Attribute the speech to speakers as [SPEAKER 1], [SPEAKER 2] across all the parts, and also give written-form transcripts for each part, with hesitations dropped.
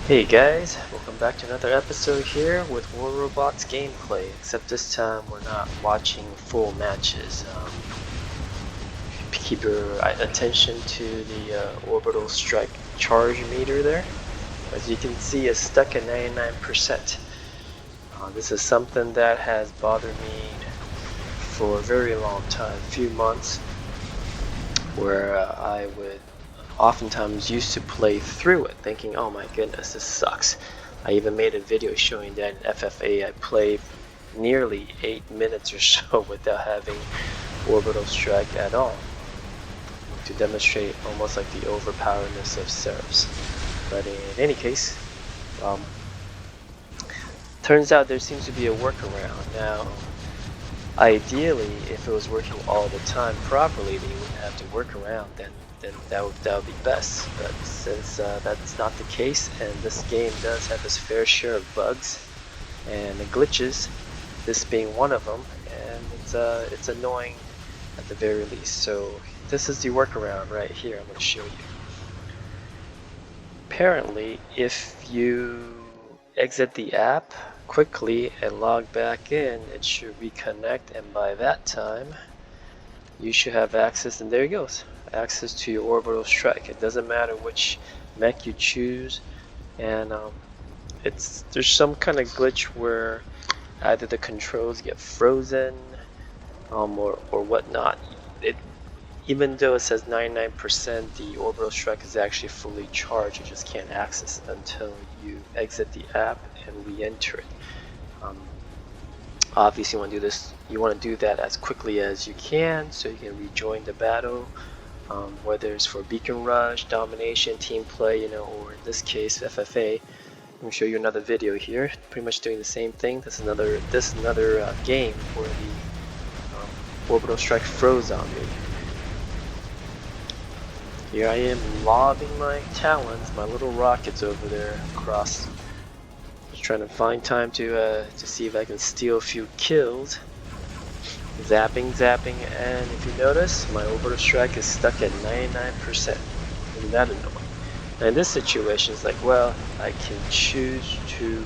[SPEAKER 1] Hey guys, welcome back to another episode here with warrobots gameplay, except this time we're not watching full matches. Keep your attention to the Orbital Strike charge meter there. As you can see, it's stuck at 99%. This is something that has bothered me for a very long time, a few months, where I would oftentimes used to play through it thinking, oh my goodness, this sucks. I even made a video showing that in FFA I played nearly 8 minutes or so without having Orbital Strike at all, to demonstrate almost like the overpowerness of Seraphs. But in any case, turns out there seems to be a workaround. Now, ideally, if it was working all the time properly, then you wouldn't have to work around, then that would be best. But since that's not the case, and this game does have its fair share of bugs and glitches, this being one of them, and it's annoying at the very least. So this is the workaround right here. I'm going to show you. Apparently, if you exit the app quickly and log back in, it should reconnect, and by that time you should have access, and there it goes, access to your Orbital Strike. It doesn't matter which mech you choose, and there's some kind of glitch where either the controls get frozen or whatnot. Even though it says 99%, the Orbital Strike is actually fully charged. You just can't access it until you exit the app and re-enter it. Obviously, you want to do that as quickly as you can so you can rejoin the battle, whether it's for Beacon Rush, Domination, Team Play, or in this case FFA. Let me show you another video here, pretty much doing the same thing. This is another game where the Orbital Strike froze on me. Here I am lobbing my talons, my little rockets over there across. Just trying to find time to see if I can steal a few kills. Zapping, and if you notice, my Orbital Strike is stuck at 99%. Isn't that annoying? Now in this situation, it's like, well, I can choose to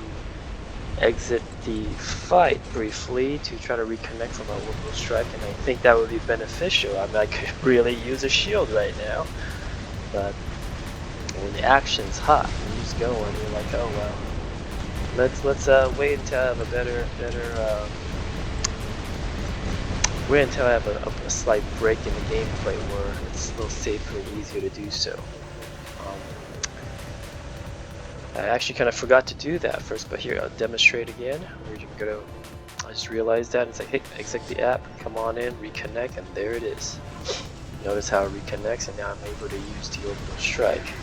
[SPEAKER 1] exit the fight briefly to try to reconnect from my Orbital Strike, and I think that would be beneficial. I mean, I could really use a shield right now. But when the action's hot, you just go and you're like, oh well, let's wait until I have wait until I have a slight break in the gameplay where it's a little safer and easier to do so. I actually kind of forgot to do that first, but here I'll demonstrate again. Where you can go to, I just realized that. It's like, hey, exit the app, come on in, reconnect, and there it is. Notice how it reconnects, and now I'm able to use the Orbital Strike.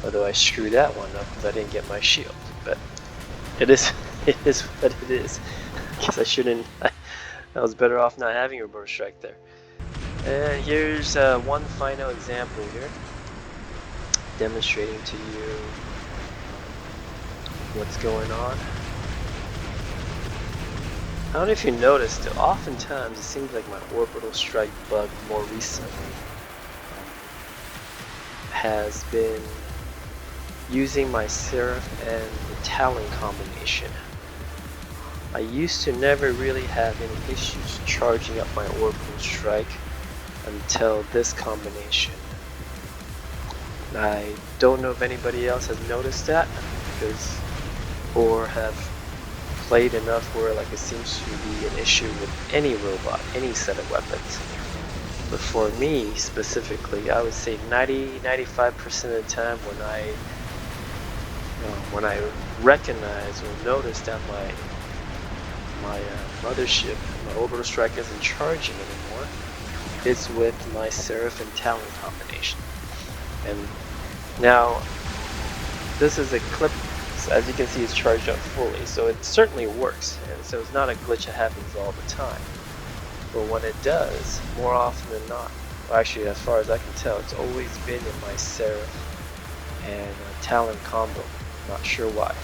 [SPEAKER 1] Although I screwed that one up because I didn't get my shield. But it is what it is. I guess I shouldn't. I was better off not having Orbital Strike there. And here's one final example here, demonstrating to you what's going on. I don't know if you noticed, oftentimes it seems like my Orbital Strike bug more recently has been using my Seraph and the Talon combination. I used to never really have any issues charging up my Orbital Strike until this combination. I don't know if anybody else has noticed that, or have played enough where like it seems to be an issue with any robot, any set of weapons. But for me specifically, I would say 90-95% of the time when I recognize or notice that my mothership, my Orbital Strike isn't charging anymore, it's with my Seraph and Talon combination. And now this is a clip. As you can see, it's charged up fully, so it certainly works, and so it's not a glitch that happens all the time. But when it does, more often than not, well, actually as far as I can tell, it's always been in my Seraph and Talon combo. Not sure why.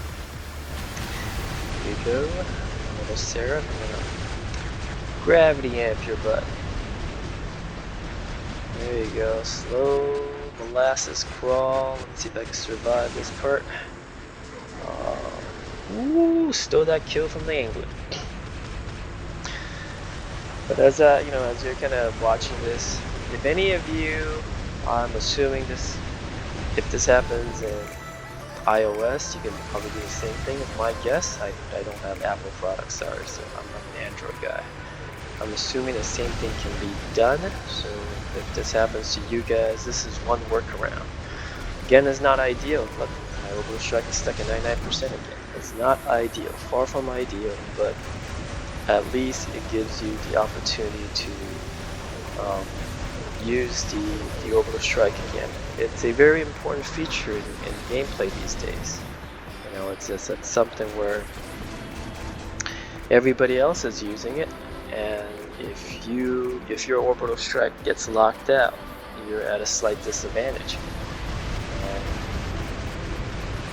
[SPEAKER 1] Here you go, another Seraph. I'm gonna gravity amp your butt. There you go, slow molasses crawl. Let's see if I can survive this part. Ooh, stole that kill from the angler. But as as you're kind of watching this, if any of you, I'm assuming this, if this happens in iOS, you can probably do the same thing with my guess. I don't have Apple products, sorry, so I'm not an Android guy. I'm assuming the same thing can be done, so if this happens to you guys, this is one workaround. Again, it's not ideal. Look, my Orbital Strike is stuck at 99% again. It's not ideal, far from ideal, but at least it gives you the opportunity to use the Orbital Strike again. It's a very important feature in gameplay these days. You know, it's something where everybody else is using it, and if your Orbital Strike gets locked out, you're at a slight disadvantage. And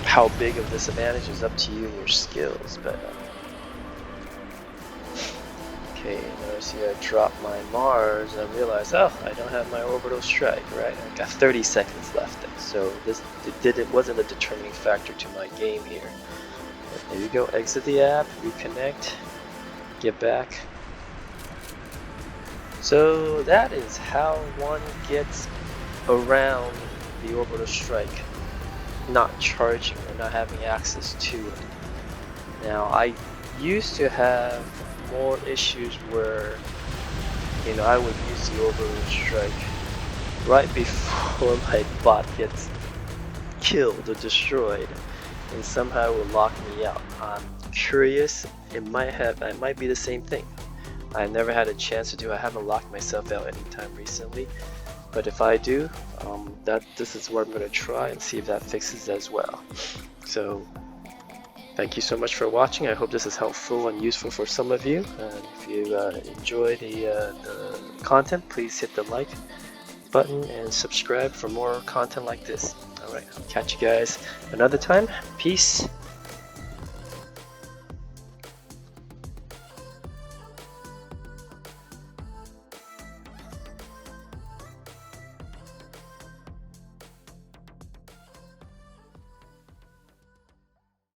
[SPEAKER 1] how big of disadvantage is up to you and your skills, but okay, notice here I dropped my Mars and I realized, oh, I don't have my Orbital Strike, right? I got 30 seconds left, so it wasn't a determining factor to my game here. But there you go, exit the app, reconnect, get back. So that is how one gets around the Orbital Strike not charging or not having access to it. Now, I used to have more issues where, I would use the Orbital Strike right before my bot gets killed or destroyed, and somehow it would lock me out. I'm curious, it might be the same thing. I never had a chance to do. I haven't locked myself out anytime recently, but if I do, this is what I'm going to try and see if that fixes as well. So thank you so much for watching. I hope this is helpful and useful for some of you. And if you enjoy the content, please hit the like button and subscribe for more content like this. Alright, I'll catch you guys another time. Peace.